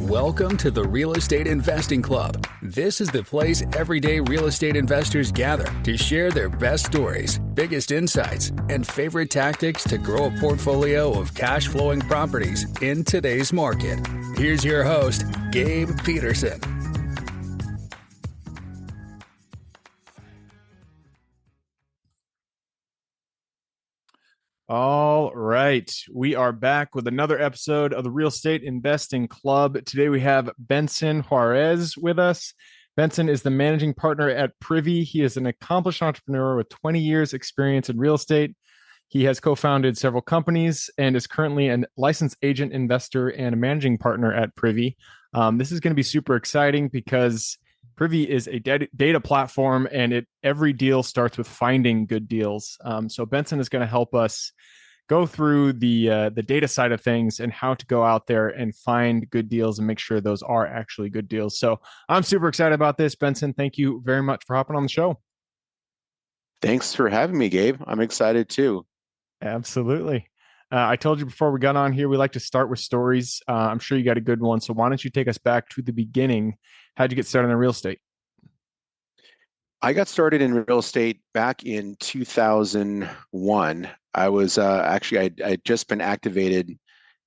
Welcome to the Real Estate Investing Club. This is the place everyday real estate investors gather to share their best stories, biggest insights, and favorite tactics to grow a portfolio of cash flowing properties in today's market. Here's your host, Gabe Peterson. All right. We are back with another episode of the Real Estate Investing Club. Today we have Benson Juarez with us. Benson is the managing partner at Privy. He is an accomplished entrepreneur with 20 years experience in real estate. He has co-founded several companies and is currently a licensed agent, investor, and a managing partner at Privy. This is going to be super exciting because Privy is a data platform, and every deal starts with finding good deals. So Benson is going to help us go through the data side of things and how to go out there and find good deals and make sure those are actually good deals. So I'm super excited about this, Benson. Thank you very much for hopping on the show. Thanks for having me, Gabe. I'm excited too. Absolutely. I told you before we got on here, we like to start with stories. I'm sure you got a good one. So why don't you take us back to the beginning? How'd you get started in real estate? I got started in real estate back in 2001. I was I'd just been activated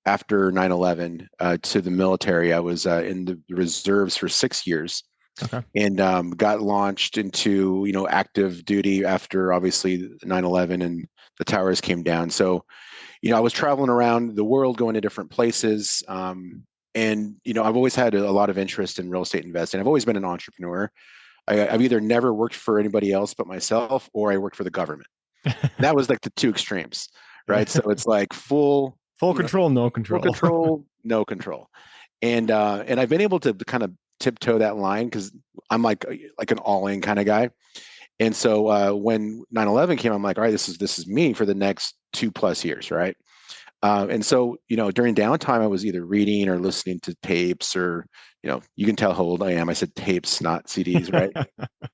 after 9/11 to the military. I was in the reserves for 6 years. Okay. And got launched into, active duty after obviously 9/11 and the towers came down. So, I was traveling around the world, going to different places. And I've always had a lot of interest in real estate investing. I've always been an entrepreneur. I've either never worked for anybody else but myself, or I worked for the government. That was like the two extremes, right? So it's like full control, no control. Full control, no control. And I've been able to kind of tiptoe that line because I'm like an all-in kind of guy. And so when 9/11 came, I'm like, all right, this is me for the next 2+ years, right? And so, during downtime, I was either reading or listening to tapes, or, you can tell how old I am. I said tapes, not CDs, right?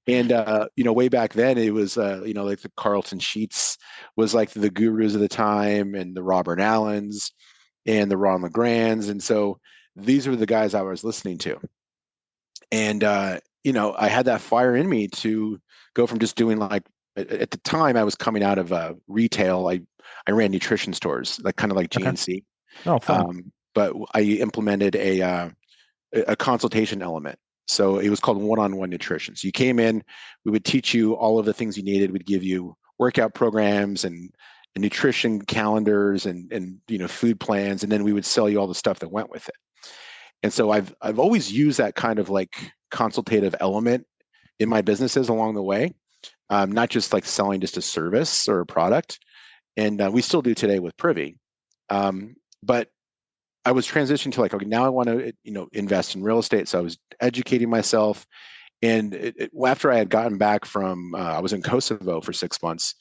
And, way back then, it was, like the Carlton Sheets was like the gurus of the time, and the Robert Allens and the Ron LeGrands. And so these were the guys I was listening to. And, I had that fire in me to go from just doing at the time I was coming out of retail. I ran nutrition stores, kind of like GNC. Okay. Oh, fun. But I implemented a consultation element. So it was called one-on-one nutrition. So you came in, we would teach you all of the things you needed. We'd give you workout programs and nutrition calendars and food plans, and then we would sell you all the stuff that went with it. And so I've always used that kind of like consultative element in my businesses along the way, not just like selling just a service or a product. And we still do today with Privy. But I was transitioning to okay, now I want to invest in real estate. So I was educating myself. And after I had gotten back from, I was in Kosovo for 6 months.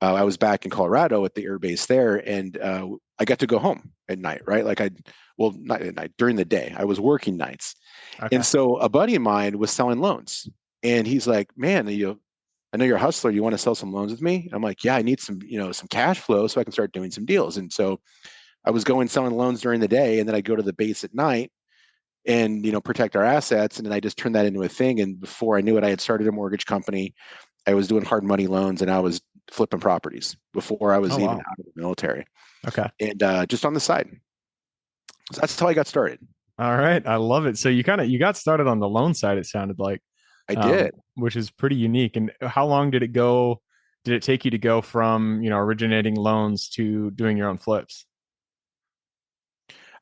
I was back in Colorado at the air base there, and I got to go home at night, right? Not at night, during the day. I was working nights. Okay. And so a buddy of mine was selling loans, and he's like, man, I know you're a hustler. You want to sell some loans with me? I'm like, yeah, I need some cash flow so I can start doing some deals. And so I was selling loans during the day, and then I go to the base at night and, protect our assets. And then I just turned that into a thing. And before I knew it, I had started a mortgage company. I was doing hard money loans, and I was flipping properties before I was even out of the military. Okay. And just on the side. So that's how I got started. All right. I love it. So you got started on the loan side, it sounded like. I did. Which is pretty unique. And how long did it take you to go from, originating loans to doing your own flips?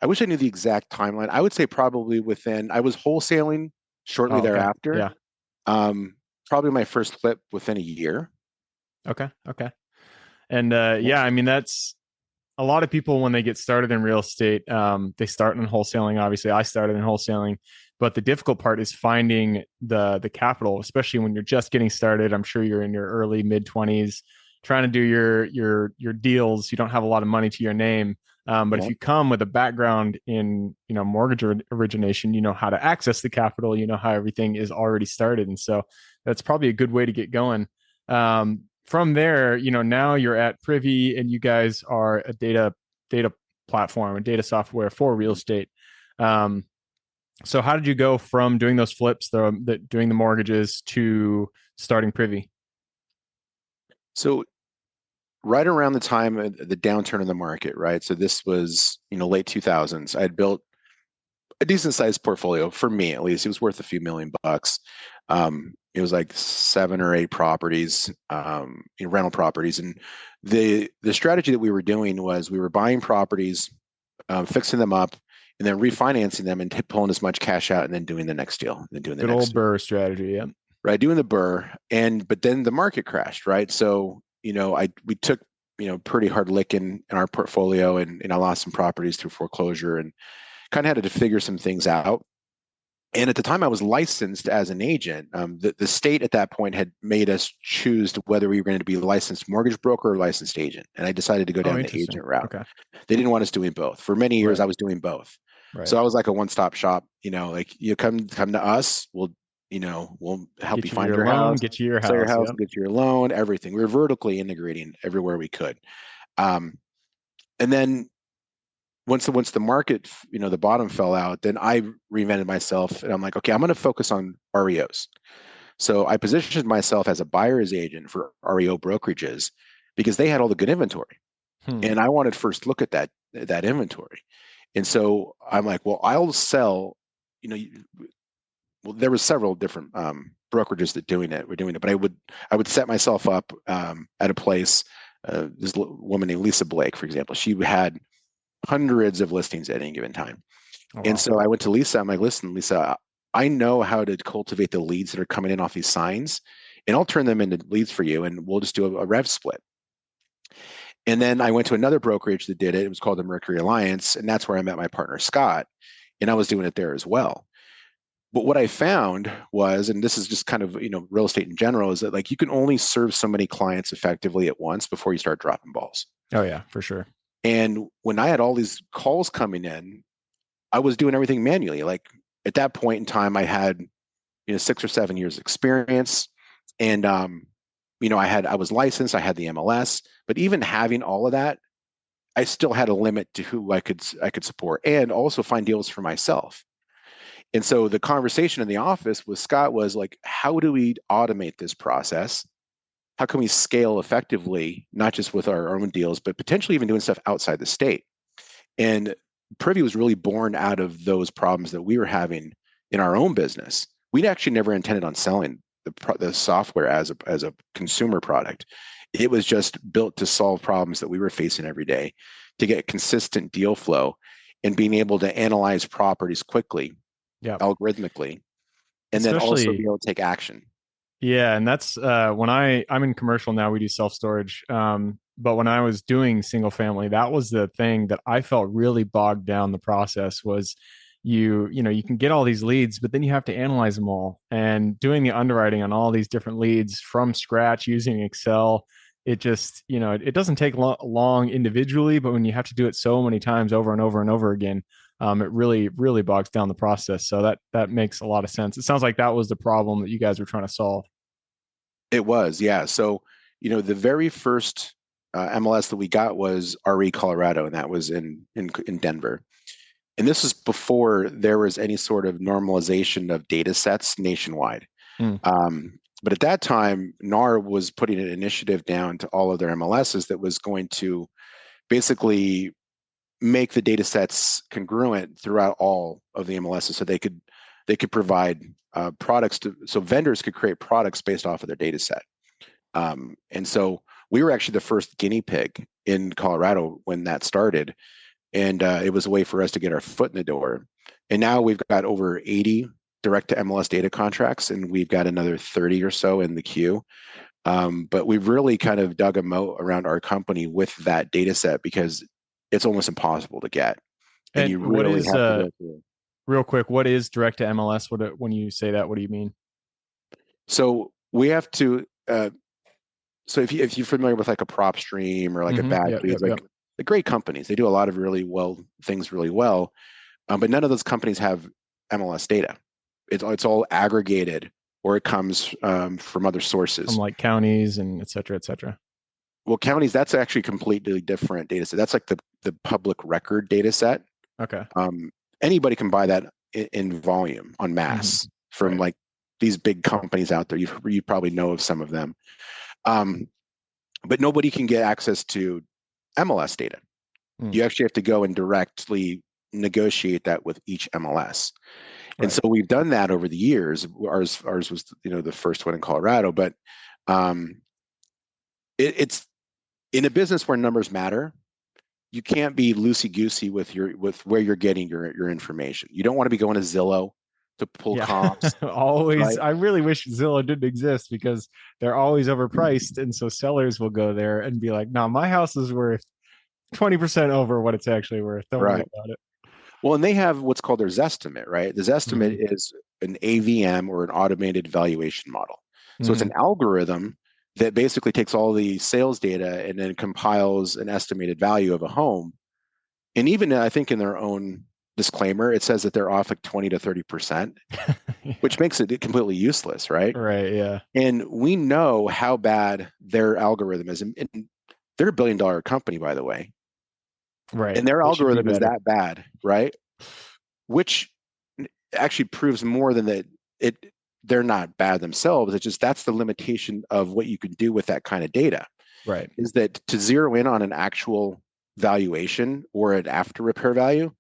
I wish I knew the exact timeline. I would say probably I was wholesaling shortly thereafter. Yeah. Probably my first flip within a year. Okay. And I mean, that's a lot of people when they get started in real estate, they start in wholesaling. Obviously, I started in wholesaling, but the difficult part is finding the capital, especially when you're just getting started. I'm sure you're in your early mid-20s trying to do your deals. You don't have a lot of money to your name. But if you come with a background in, mortgage origination, you know how to access the capital, you know how everything is already started. And so that's probably a good way to get going. From there, now you're at Privy, and you guys are a data platform, a data software for real estate. So how did you go from doing those flips, doing the mortgages, to starting Privy? So right around the time of the downturn in the market, right? So this was, late 2000s. I had built a decent sized portfolio for me, at least. It was worth a few $1 million. It was like 7 or 8 properties, rental properties. And the strategy that we were doing was we were buying properties, fixing them up, and then refinancing them and pulling as much cash out and then doing the next deal, and then doing the Good next old deal. Burr strategy. Yeah. Right, doing the Burr, but then the market crashed, right? So we took pretty hard lick in our portfolio, and I lost some properties through foreclosure, and kind of had to figure some things out. And at the time, I was licensed as an agent. The state at that point had made us choose whether we were going to be a licensed mortgage broker or licensed agent, and I decided to go Oh, down the interesting. agent route. Okay. They didn't want us doing both. For many years, Right. I was doing both. Right. So I was like a one-stop shop. Like you come to us, we'll help you find your loan, house, get you your sell your house. house, Yep. get you your loan, everything. We were vertically integrating everywhere we could. Um, and then once the market, the bottom fell out, then I reinvented myself, and I'm like, okay, I'm going to focus on REOs. So I positioned myself as a buyer's agent for REO brokerages because they had all the good inventory, and I wanted first look at that inventory. And so I'm like, well, I'll sell. Well, there was several different brokerages that were doing it, but I would set myself up at a place. This woman named Lisa Blake, for example, she had hundreds of listings at any given time. Oh, wow. And so I went to Lisa. I'm like, listen, Lisa, I know how to cultivate the leads that are coming in off these signs, and I'll turn them into leads for you, and we'll just do a rev split. And then I went to another brokerage that did it. It was called the Mercury Alliance, and that's where I met my partner, Scott, and I was doing it there as well. But what I found was, and this is just kind of, real estate in general, is that like you can only serve so many clients effectively at once before you start dropping balls. Oh, yeah, for sure. And when I had all these calls coming in, I was doing everything manually. Like at that point in time, I had 6 or 7 years experience, and I was licensed, I had the MLS, but even having all of that, I still had a limit to who I could support, and also find deals for myself. And so the conversation in the office with Scott was like, how do we automate this process? How can we scale effectively, not just with our own deals, but potentially even doing stuff outside the state? And Privy was really born out of those problems that we were having in our own business. We actually never intended on selling the software as a consumer product. It was just built to solve problems that we were facing every day, to get consistent deal flow and being able to analyze properties quickly, algorithmically, and then also be able to take action. Yeah, and that's when I'm in commercial now. We do self storage, but when I was doing single family, that was the thing that I felt really bogged down. The process was you can get all these leads, but then you have to analyze them all, and doing the underwriting on all these different leads from scratch using Excel. It just it doesn't take long individually, but when you have to do it so many times over and over and over again, it really, really bogs down the process. So that makes a lot of sense. It sounds like that was the problem that you guys were trying to solve. It was, yeah. So, the very first MLS that we got was RE Colorado, and that was in Denver. And this was before there was any sort of normalization of data sets nationwide. But at that time, NAR was putting an initiative down to all of their MLSs that was going to basically make the data sets congruent throughout all of the MLSs, so they could provide products so vendors could create products based off of their data set. And so we were actually the first guinea pig in Colorado when that started, and it was a way for us to get our foot in the door. And now we've got over 80 direct to MLS data contracts, and we've got another 30 or so in the queue. But we've really kind of dug a moat around our company with that data set because it's almost impossible to get. And you really have to go through. Real quick, what is direct to MLS? When you say that, what do you mean? So we have to. So if you're familiar with like a prop stream or like a bad leads, like the great companies, they do a lot of things really well, but none of those companies have MLS data. It's all aggregated, or it comes from other sources, from like counties and et cetera, et cetera. Well, counties, that's actually completely different data set. That's like the public record data set. Okay. Anybody can buy that in volume on mass from Right. like these big companies out there. You probably know of some of them, but nobody can get access to MLS data. Mm. You actually have to go and directly negotiate that with each MLS. And Right. so we've done that over the years. Ours was the first one in Colorado, but it's in a business where numbers matter. You can't be loosey goosey with where you're getting your information. You don't want to be going to Zillow to pull Yeah. comps, Always. right? I really wish Zillow didn't exist because they're always overpriced. And so sellers will go there and be like, no, my house is worth 20% over what it's actually worth. Don't worry Right. about it. Well, and they have what's called their Zestimate, right? The Zestimate Mhm. is an AVM or an automated valuation model. So it's Mhm. an algorithm that basically takes all the sales data and then compiles an estimated value of a home. And even I think in their own disclaimer, it says that they're off like 20 to 30%, Yeah. which makes it completely useless, right? Right. Yeah. And we know how bad their algorithm is. And they're $1 billion company, by the way. Right. And their It should be algorithm is better. that bad, right? Which actually proves more than that they're not bad themselves. It's just that's the limitation of what you can do with that kind of data, Right. is that to zero in on an actual valuation or an after repair value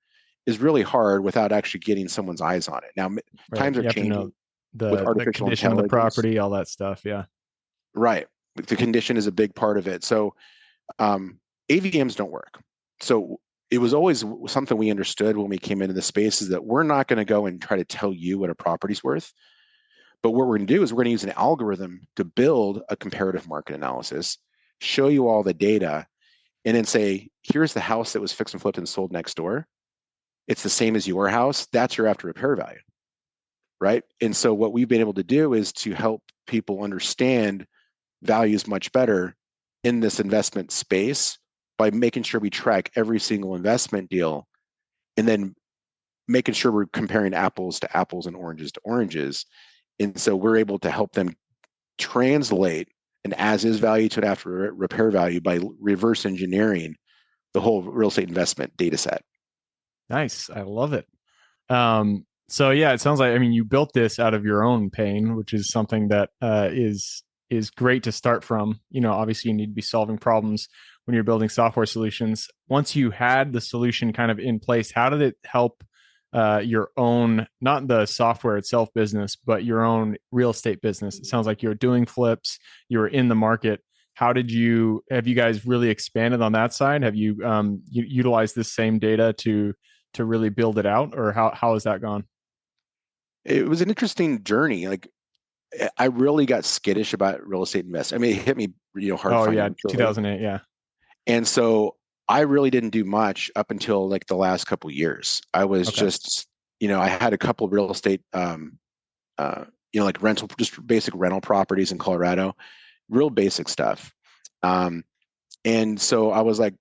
is really hard without actually getting someone's eyes on it. Now, Right. times are You have to know changing with the artificial condition of the intelligence. property, all that stuff. Yeah. Right. The condition is a big part of it. So AVMs don't work. So it was always something we understood when we came into the space, is that we're not going to go and try to tell you what a property's worth. But what we're going to do is we're going to use an algorithm to build a comparative market analysis, show you all the data, and then say, here's the house that was fixed and flipped and sold next door. It's the same as your house. That's your after repair value, right? And so what we've been able to do is to help people understand values much better in this investment space by making sure we track every single investment deal, and then making sure we're comparing apples to apples and oranges to oranges. And so we're able to help them translate an as is value to an after repair value by reverse engineering the whole real estate investment data set. Nice. I love it. So yeah, it sounds like, I mean, you built this out of your own pain, which is something that is great to start from. You know, obviously you need to be solving problems when you're building software solutions. Once you had the solution kind of in place, how did it help your own, not the software itself business, but your own real estate business? It sounds like you're doing flips, you're in the market. How did you, have you guys really expanded on that side? Have you, utilized this same data to really build it out, or how has that gone? It was an interesting journey. Like I really got skittish about real estate investment. I mean, it hit me, hard Oh yeah, financially. 2008. Yeah. And so I really didn't do much up until like the last couple years. I was Okay. just, I had a couple of real estate, like rental, just basic rental properties in Colorado, real basic stuff. And so I was like,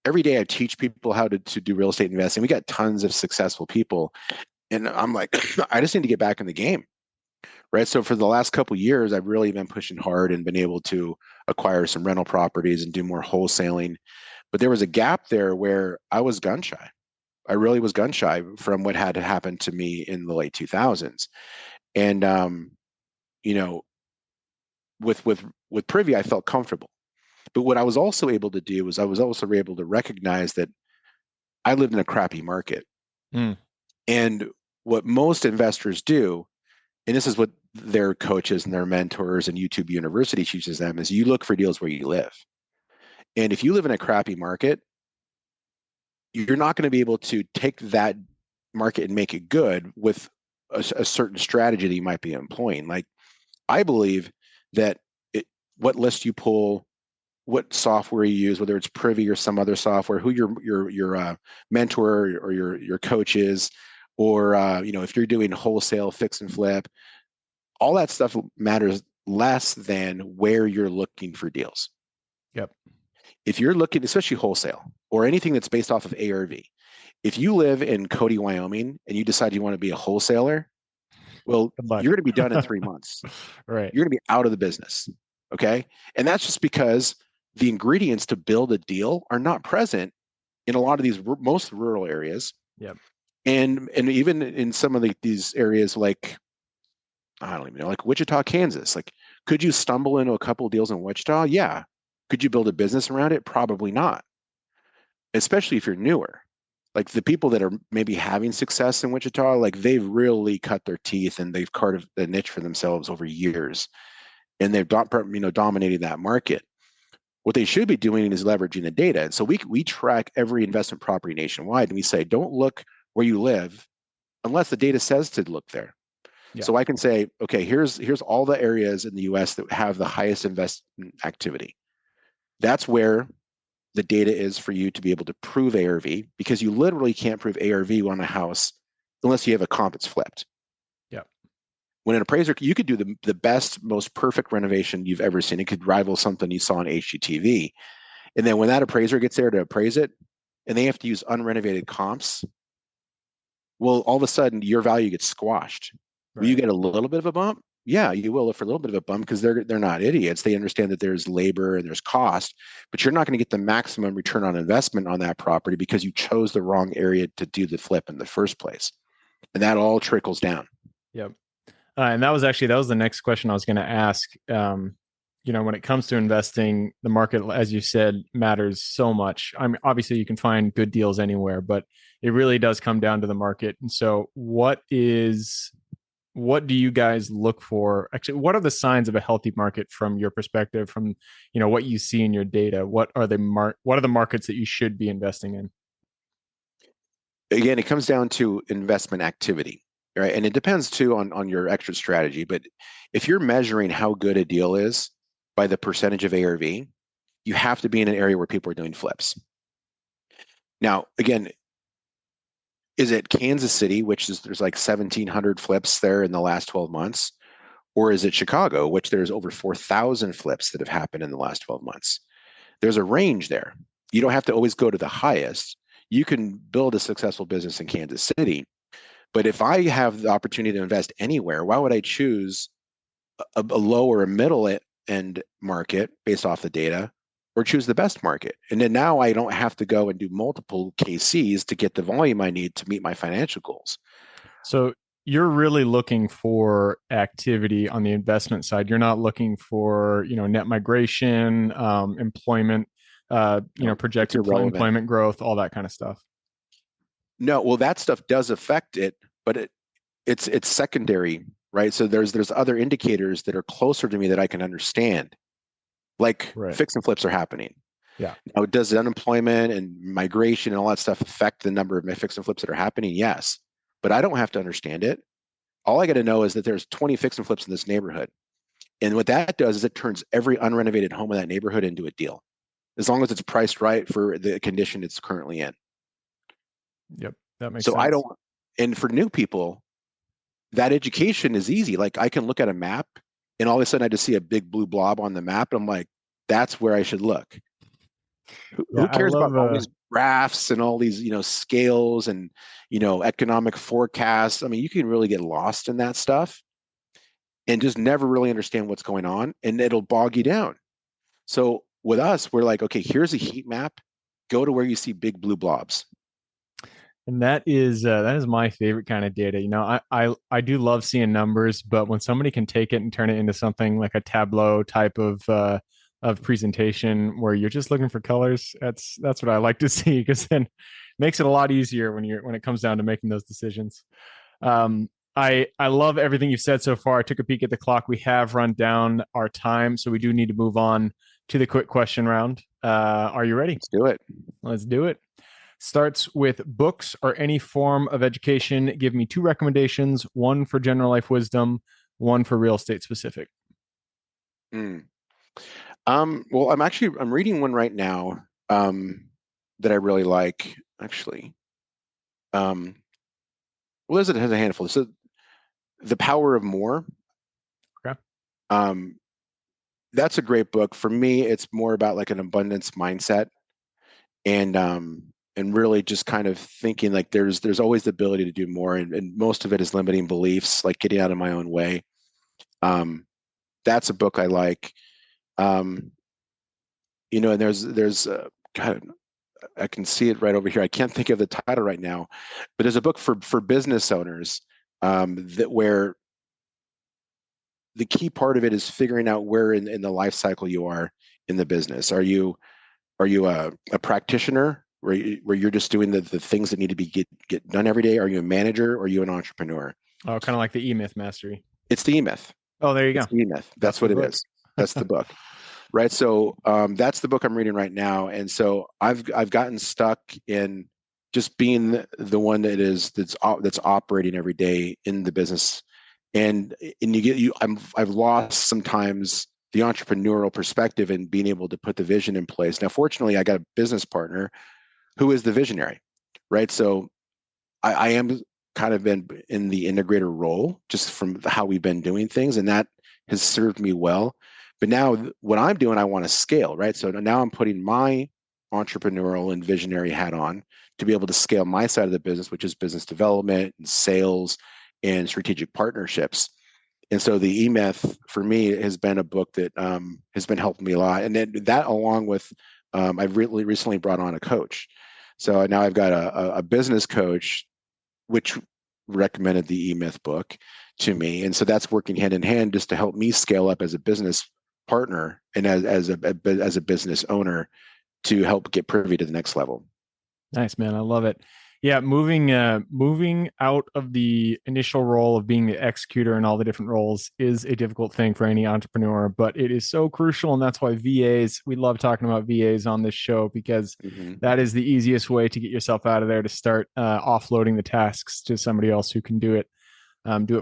every day I teach people how to do real estate investing. We got tons of successful people. And I'm like, I just need to get back in the game. Right. So for the last couple of years, I've really been pushing hard and been able to acquire some rental properties and do more wholesaling. But there was a gap there where I was gun shy. I really was gun shy from what had happened to me in the late 2000s. And, you know, with Privy, I felt comfortable. But what I was also able to do was I was also able to recognize that I lived in a crappy market. Mm. And what most investors do, and this is what their coaches and their mentors and YouTube University teaches them, is you look for deals where you live. And if you live in a crappy market, you're not going to be able to take that market and make it good with a certain strategy that you might be employing. Like I believe that what list you pull, what software you use, whether it's Privy or some other software, who your mentor or your coach is, or if you're doing wholesale fix and flip, all that stuff matters less than where you're looking for deals. Yep. If you're looking, especially wholesale or anything that's based off of ARV, if you live in Cody, Wyoming, and you decide you want to be a wholesaler, well, Good you're luck. going to be done in 3 months. Right. You're going to be out of the business. Okay. And that's just because the ingredients to build a deal are not present in a lot of these most rural areas. Yep. And even in some of these areas like I don't even know, like Wichita, Kansas, like could you stumble into a couple of deals in Wichita? Yeah. Could you build a business around it? Probably not, especially if you're newer. Like the people that are maybe having success in Wichita, like they've really cut their teeth and they've carved a niche for themselves over years, and they've dominated that market. What they should be doing is leveraging the data. And so we track every investment property nationwide, and we say, don't look where you live unless the data says to look there. Yeah. So I can say, okay, here's all the areas in the U.S. that have the highest investment activity. That's where the data is for you to be able to prove ARV, because you literally can't prove ARV on a house unless you have a comp that's flipped. Yeah. When an appraiser, you could do the best, most perfect renovation you've ever seen. It could rival something you saw on HGTV. And then when that appraiser gets there to appraise it, and they have to use unrenovated comps, well, all of a sudden your value gets squashed. Will you get a little bit of a bump? Yeah, you will for a little bit of a bump because they're not idiots. They understand that there's labor and there's cost, but you're not going to get the maximum return on investment on that property because you chose the wrong area to do the flip in the first place. And that all trickles down. Yep. And that was the next question I was going to ask. When it comes to investing, the market, as you said, matters so much. I mean, obviously you can find good deals anywhere, but it really does come down to the market. And so what do you guys look for? Actually, what are the signs of a healthy market from your perspective, from, what you see in your data? What are the markets that you should be investing in? Again, it comes down to investment activity, right? And it depends too on your exit strategy. But if you're measuring how good a deal is by the percentage of ARV, you have to be in an area where people are doing flips. Now, again, is it Kansas City, there's like 1,700 flips there in the last 12 months? Or is it Chicago, which there's over 4,000 flips that have happened in the last 12 months? There's a range there. You don't have to always go to the highest. You can build a successful business in Kansas City. But if I have the opportunity to invest anywhere, why would I choose a low or a middle end market based off the data, or choose the best market? And then now I don't have to go and do multiple KCs to get the volume I need to meet my financial goals. So you're really looking for activity on the investment side. You're not looking for, net migration, employment, projected employment growth, all that kind of stuff. No, well, that stuff does affect it, but it's secondary, right? So there's other indicators that are closer to me that I can understand, like fix and flips are happening. Yeah. Now, does unemployment and migration and all that stuff affect the number of fix and flips that are happening? Yes, but I don't have to understand it. All I got to know is that there's 20 fix and flips in this neighborhood, and what that does is it turns every unrenovated home in that neighborhood into a deal, as long as it's priced right for the condition it's currently in. Yep, that makes sense. So I don't, and for new people, that education is easy. Like I can look at a map and all of a sudden I just see a big blue blob on the map. And I'm like, that's where I should look. Who cares about all these graphs and all these, scales and, economic forecasts? I mean, you can really get lost in that stuff and just never really understand what's going on, and it'll bog you down. So with us, we're like, okay, here's a heat map. Go to where you see big blue blobs. And that is my favorite kind of data. I do love seeing numbers, but when somebody can take it and turn it into something like a Tableau type of presentation where you're just looking for colors, that's what I like to see, because then it makes it a lot easier when it comes down to making those decisions. I love everything you've said so far. I took a peek at the clock. We have run down our time, so we do need to move on to the quick question round. Are you ready? Let's do it. Let's do it. Starts with books or any form of education. Give me 2 recommendations, one for general life wisdom, one for real estate specific. Well, I'm reading one right now that I really like, actually. Well, there's a handful. So The Power of More. Okay. That's a great book. For me, it's more about like an abundance mindset, and really just kind of thinking like there's always the ability to do more, and most of it is limiting beliefs, like getting out of my own way. That's a book I like. And there's I can see it right over here. I can't think of the title right now, but there's a book for business owners that where the key part of it is figuring out where in the life cycle you are in the business. Are you a practitioner where you're just doing the things that need to be get done every day? Are you a manager or are you an entrepreneur? Oh, kind of like the E-Myth mastery. It's the E-Myth. Oh, there you It's go. the E-Myth. That's what it is. That's the book. Right. So that's the book I'm reading right now. And so I've gotten stuck in just being the one that's operating every day in the business. And I've lost sometimes the entrepreneurial perspective and being able to put the vision in place. Now, fortunately, I got a business partner who is the visionary, right? So I am kind of been in the integrator role just from how we've been doing things, and that has served me well. But now what I'm doing, I want to scale, right? So now I'm putting my entrepreneurial and visionary hat on to be able to scale my side of the business, which is business development and sales and strategic partnerships. And so the E-Myth for me has been a book that has been helping me a lot. And then that along with, I've really recently brought on a coach. So now I've got a business coach, which recommended the E-Myth book to me. And so that's working hand in hand just to help me scale up as a business partner and as a business owner to help get Privy to the next level. Nice, man. I love it. Yeah, moving out of the initial role of being the executor and all the different roles is a difficult thing for any entrepreneur, but it is so crucial. And that's why we love talking about VAs on this show, because that is the easiest way to get yourself out of there, to start offloading the tasks to somebody else who can do it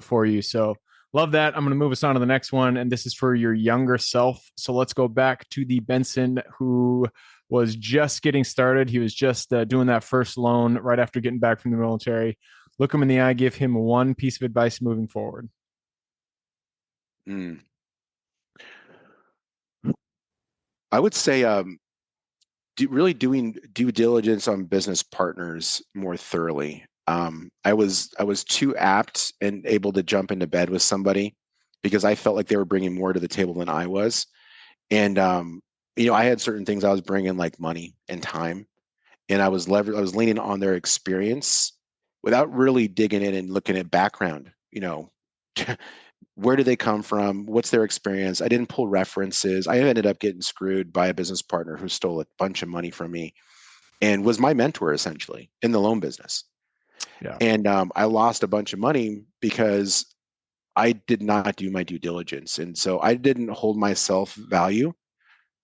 for you. So love that. I'm going to move us on to the next one. And this is for your younger self. So let's go back to the Benson who was just getting started. He was just doing that first loan right after getting back from the military. Look him in the eye, give him one piece of advice moving forward. I would say really doing due diligence on business partners more thoroughly. I was too apt and able to jump into bed with somebody because I felt like they were bringing more to the table than I was. And I had certain things I was bringing, like money and time, and I was leaning on their experience without really digging in and looking at background. Where do they come from? What's their experience? I didn't pull references. I ended up getting screwed by a business partner who stole a bunch of money from me and was my mentor essentially in the loan business. Yeah. And I lost a bunch of money because I did not do my due diligence. And so I didn't hold myself value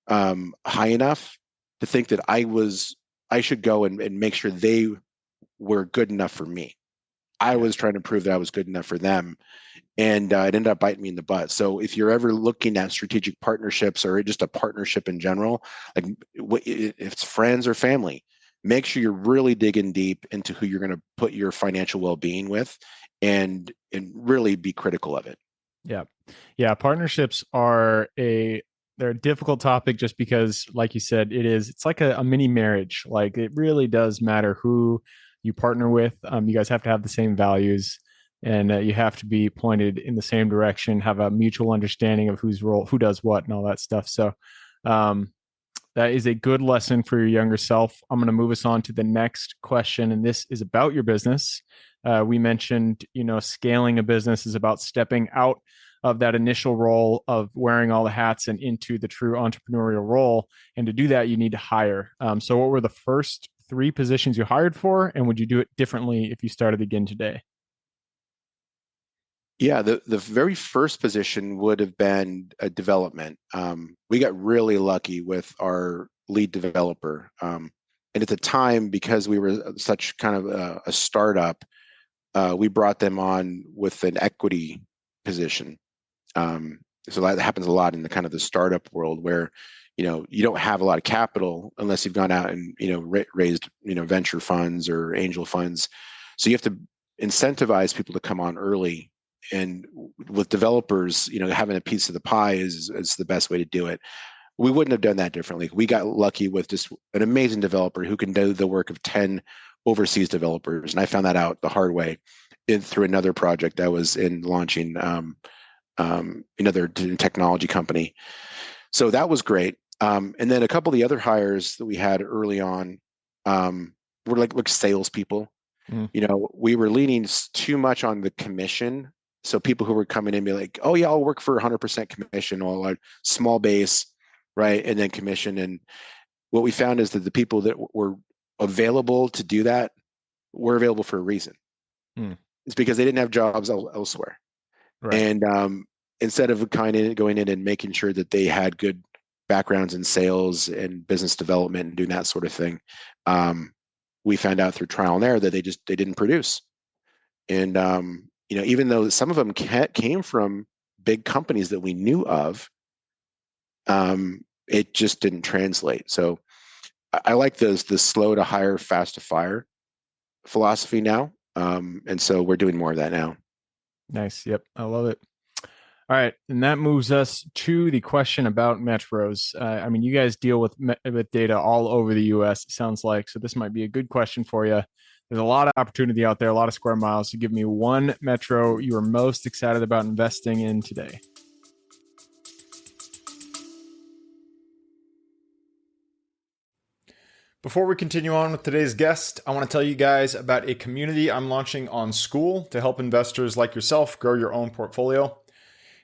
high enough to think that I should go and make sure they were good enough for me. I was trying to prove that I was good enough for them. And it ended up biting me in the butt. So if you're ever looking at strategic partnerships or just a partnership in general, like if it's friends or family, make sure you're really digging deep into who you're going to put your financial well-being with and really be critical of it. Yeah. Yeah. Partnerships are they're a difficult topic just because, like you said, it's like a mini marriage. Like it really does matter who you partner with. You guys have to have the same values, and you have to be pointed in the same direction, have a mutual understanding of who does what and all that stuff. So that is a good lesson for your younger self. I'm going to move us on to the next question, and this is about your business. We mentioned, scaling a business is about stepping out of that initial role of wearing all the hats and into the true entrepreneurial role. And to do that, you need to hire. So what were the first 3 positions you hired for, and would you do it differently if you started again today? Yeah, the very first position would have been a development. We got really lucky with our lead developer. And at the time, because we were such kind of a startup, we brought them on with an equity position. So that happens a lot in the kind of the startup world where, you don't have a lot of capital unless you've gone out and, raised, venture funds or angel funds. So you have to incentivize people to come on early. And with developers, having a piece of the pie is the best way to do it. We wouldn't have done that differently. We got lucky with just an amazing developer who can do the work of 10 overseas developers. And I found that out the hard way through another project I was in launching another technology company. So that was great. And then a couple of the other hires that we had early on, we're like salespeople. Mm. We were leaning too much on the commission. So people who were coming in be like, oh yeah, I'll work for 100% commission or a small base, right? And then commission. And what we found is that the people that were available to do that were available for a reason. Mm. It's because they didn't have jobs elsewhere. Right. And instead of kind of going in and making sure that they had good backgrounds in sales and business development and doing that sort of thing, we found out through trial and error that they didn't produce. And even though some of them came from big companies that we knew of, it just didn't translate. So I like the slow to hire, fast to fire philosophy now. And so we're doing more of that now. Nice. Yep. I love it. All right. And that moves us to the question about metros. I mean, you guys deal with data all over the US, it sounds like. So this might be a good question for you. There's a lot of opportunity out there, a lot of square miles. So give me one metro you are most excited about investing in today. Before we continue on with today's guest, I want to tell you guys about a community I'm launching on School to help investors like yourself grow your own portfolio.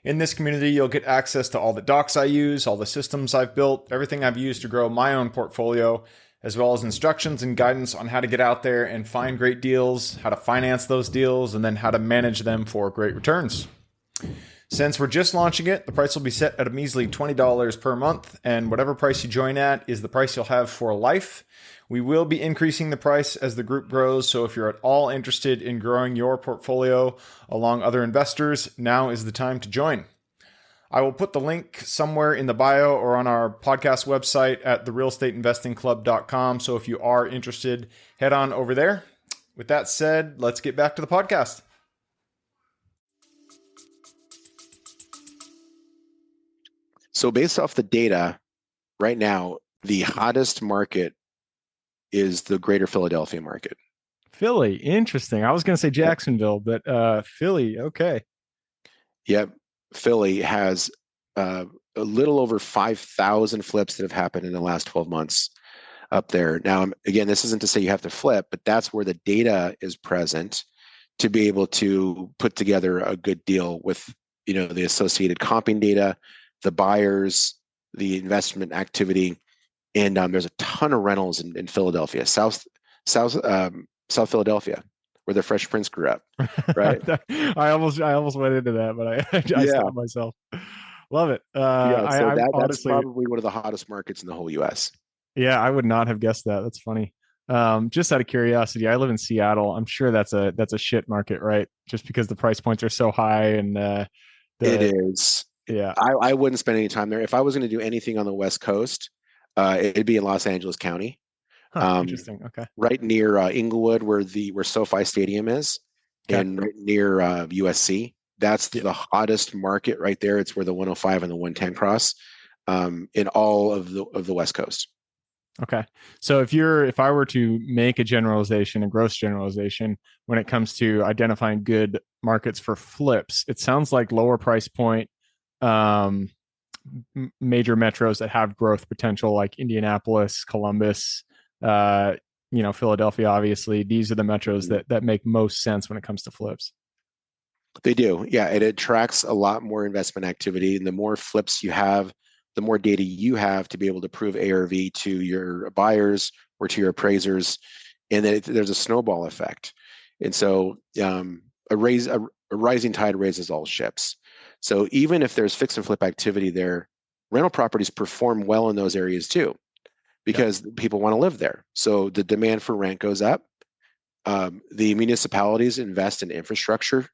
In this community, you'll get access to all the docs I use, all the systems I've built, everything I've used to grow my own portfolio, as well as instructions and guidance on how to get out there and find great deals, how to finance those deals, and then how to manage them for great returns. Since we're just launching it, the price will be set at a measly $20 per month, and whatever price you join at is the price you'll have for life. We will be increasing the price as the group grows, so if you're at all interested in growing your portfolio along other investors, now is the time to join. I will put the link somewhere in the bio or on our podcast website at therealestateinvestingclub.com, so if you are interested, head on over there. With that said, let's get back to the podcast. So based off the data, right now, the hottest market is the greater Philadelphia market. Philly, interesting. I was going to say Jacksonville, but Philly, okay. Yep. Philly has a little over 5,000 flips that have happened in the last 12 months up there. Now, again, this isn't to say you have to flip, but that's where the data is present to be able to put together a good deal with, the associated comping data, the buyers, the investment activity. And there's a ton of rentals in Philadelphia, South Philadelphia, where the Fresh Prince grew up. Right. I almost went into that, but I stopped myself. Love it. So that's honestly, probably one of the hottest markets in the whole U.S. Yeah, I would not have guessed that. That's funny. Just out of curiosity, I live in Seattle. I'm sure that's a shit market, right? Just because the price points are so high and it is. Yeah. I wouldn't spend any time there. If I was going to do anything on the West Coast, it'd be in Los Angeles County. Interesting. Okay. Right near Inglewood, where SoFi Stadium is, and right near USC. That's the hottest market right there. It's where the 105 and the 110 cross in all of the West Coast. Okay. So if I were to make a gross generalization when it comes to identifying good markets for flips, it sounds like lower price point, major metros that have growth potential like Indianapolis, Columbus, Philadelphia, obviously. These are the metros that make most sense when it comes to flips. They do. Yeah. It attracts a lot more investment activity. And the more flips you have, the more data you have to be able to prove ARV to your buyers or to your appraisers. And then there's a snowball effect. And so a rising tide raises all ships. So even if there's fix and flip activity there, rental properties perform well in those areas too, because people want to live there. So the demand for rent goes up. The municipalities invest in infrastructure.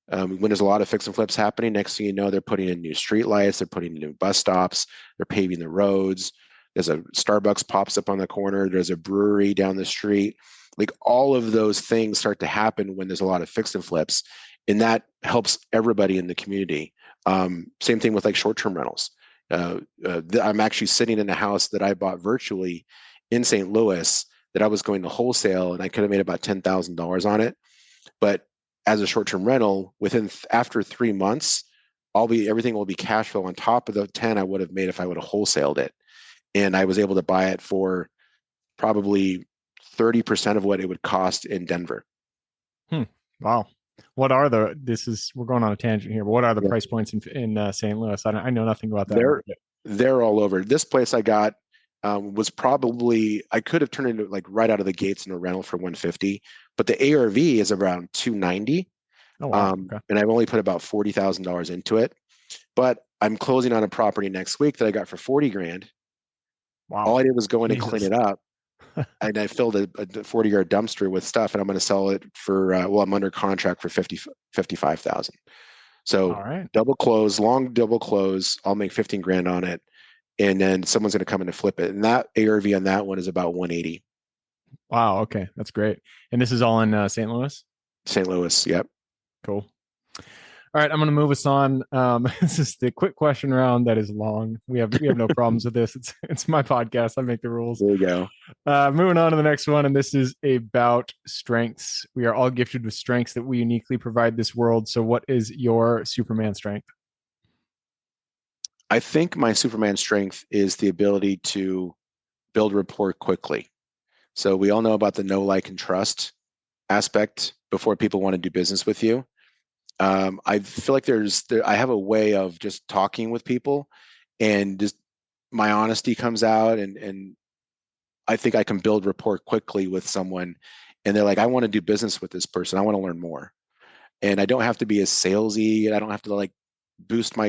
When there's a lot of fix and flips happening, next thing you know, they're putting in new street lights, they're putting in new bus stops, they're paving the roads. There's a Starbucks pops up on the corner. There's a brewery down the street. Like all of those things start to happen when there's a lot of fix and flips, and that helps everybody in the community. Same thing with like short-term rentals. I'm actually sitting in a house that I bought virtually in St. Louis that I was going to wholesale, and I could have made about $10,000 on it, but as a short-term rental, after 3 months, everything will be cash flow on top of the 10 I would have made if I would have wholesaled it. And I was able to buy it for probably 30% of what it would cost in Denver. Wow. What are we're going on a tangent here, but what are the price points in St. Louis? I know nothing about that market. They're all over. This place I got was probably, I could have turned it like right out of the gates in a rental for 150, but the ARV is around 290. Oh, wow. Okay. And I've only put about $40,000 into it, but I'm closing on a property next week that I got for 40 grand. Wow. All I did was go in and clean it up. And I filled a 40-yard dumpster with stuff, and I'm going to sell it for, I'm under contract for 55,000. So all right. long double close. I'll make 15 grand on it. And then someone's going to come in and flip it. And that ARV on that one is about 180. Wow. Okay. That's great. And this is all in St. Louis? St. Louis. Yep. Cool. All right, I'm going to move us on. This is the quick question round that is long. We have no problems with this. It's my podcast. I make the rules. There you go. Moving on to the next one, and this is about strengths. We are all gifted with strengths that we uniquely provide this world. So, what is your Superman strength? I think my Superman strength is the ability to build rapport quickly. So we all know about the know, like, and trust aspect before people want to do business with you. I feel like I have a way of just talking with people, and just my honesty comes out, and I think I can build rapport quickly with someone, and they're like, I want to do business with this person. I want to learn more. And I don't have to be as salesy, and I don't have to like boost my,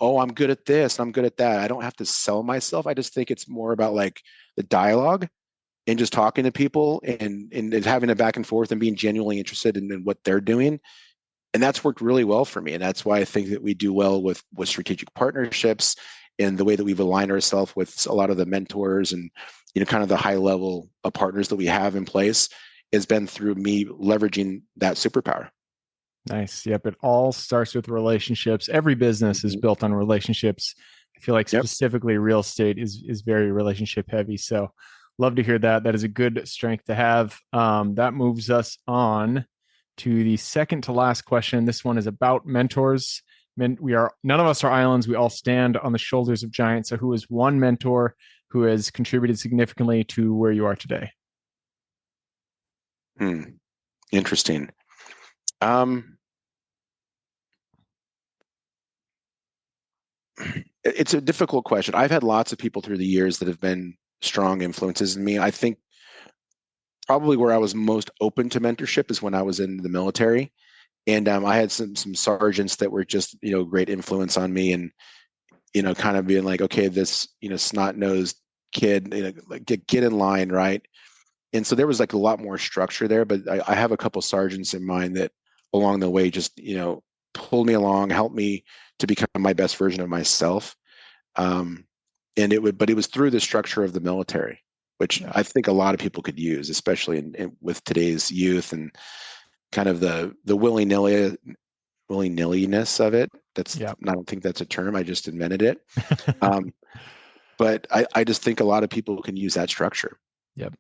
I'm good at this, I'm good at that. I don't have to sell myself. I just think it's more about like the dialogue and just talking to people and having a back and forth and being genuinely interested in what they're doing. And that's worked really well for me. And that's why I think that we do well with strategic partnerships and the way that we've aligned ourselves with a lot of the mentors and, kind of the high level of partners that we have in place has been through me leveraging that superpower. Nice. Yep. It all starts with relationships. Every business is built on relationships. I feel like specifically real estate is very relationship heavy. So love to hear that. That is a good strength to have. That moves us on to the second to last question. This one is about mentors. None of us are islands. We all stand on the shoulders of giants. So who is one mentor who has contributed significantly to where you are today? Interesting. It's a difficult question. I've had lots of people through the years that have been strong influences in me. I think probably where I was most open to mentorship is when I was in the military. And I had some sergeants that were just, great influence on me, and, kind of being like, okay, this, snot-nosed kid, like get in line, right? And so there was like a lot more structure there, but I have a couple sergeants in mind that along the way just, pulled me along, helped me to become my best version of myself. But it was through the structure of the military, which I think a lot of people could use, especially with today's youth and kind of the willy-nilliness of it. I don't think that's a term. I just invented it. But I just think a lot of people can use that structure. Yep.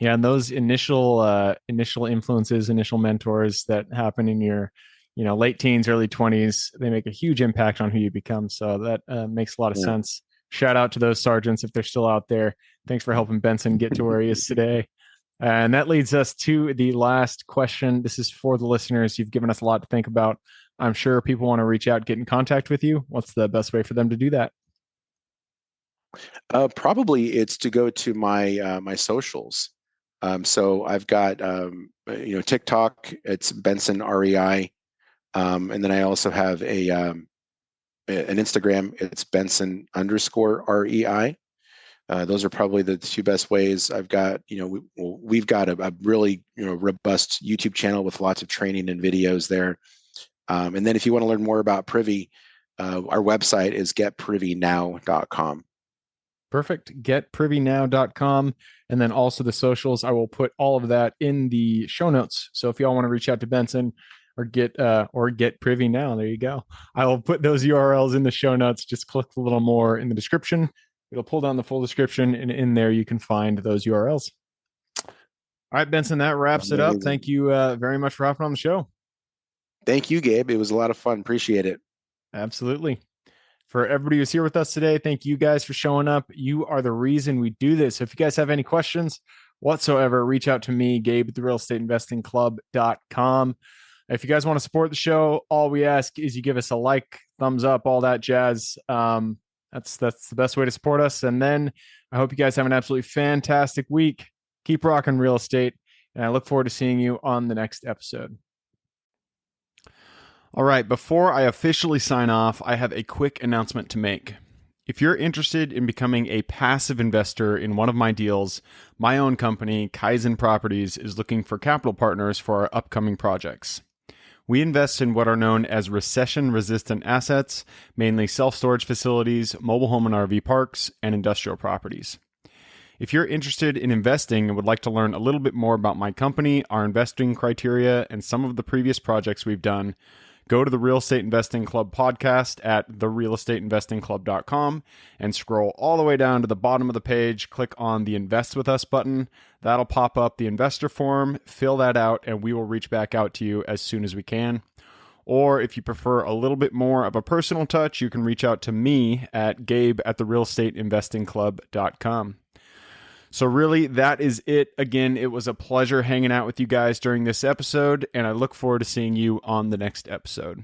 Yeah. And those initial influences, initial mentors that happen in your, late teens, early 20s, they make a huge impact on who you become. So that makes a lot of sense. Shout out to those sergeants if they're still out there. Thanks for helping Benson get to where he is today. And that leads us to the last question. This is for the listeners. You've given us a lot to think about. I'm sure people want to reach out, get in contact with you. What's the best way for them to do that? Probably it's to go to my my socials. So I've got TikTok. It's Benson REI, and then I also have an Instagram. It's Benson_REI. Those are probably the two best ways. I've got we've got a really robust YouTube channel with lots of training and videos there. And then if you want to learn more about Privy, our website is getprivynow.com. Perfect. Getprivynow.com. And then also the socials. I will put all of that in the show notes. So if y'all want to reach out to Benson or get Privy Now, there you go. I will put those URLs in the show notes. Just click a little more in the description. It'll pull down the full description, and in there you can find those URLs. All right, Benson, that wraps it up. Thank you very much for hopping on the show. Thank you, Gabe. It was a lot of fun. Appreciate it. Absolutely. For everybody who's here with us today, thank you guys for showing up. You are the reason we do this. So if you guys have any questions whatsoever, reach out to me, Gabe at therealestateinvestingclub.com. If you guys want to support the show, all we ask is you give us a like, thumbs up, all that jazz. That's the best way to support us. And then I hope you guys have an absolutely fantastic week. Keep rocking real estate. And I look forward to seeing you on the next episode. All right, before I officially sign off, I have a quick announcement to make. If you're interested in becoming a passive investor in one of my deals, my own company, Kaizen Properties, is looking for capital partners for our upcoming projects. We invest in what are known as recession-resistant assets, mainly self-storage facilities, mobile home and RV parks, and industrial properties. If you're interested in investing and would like to learn a little bit more about my company, our investing criteria, and some of the previous projects we've done, go to the Real Estate Investing Club podcast at therealestateinvestingclub.com and scroll all the way down to the bottom of the page. Click on the Invest With Us button. That'll pop up the investor form. Fill that out, and we will reach back out to you as soon as we can. Or if you prefer a little bit more of a personal touch, you can reach out to me at Gabe at therealestateinvestingclub.com. So really, that is it. Again, it was a pleasure hanging out with you guys during this episode, and I look forward to seeing you on the next episode.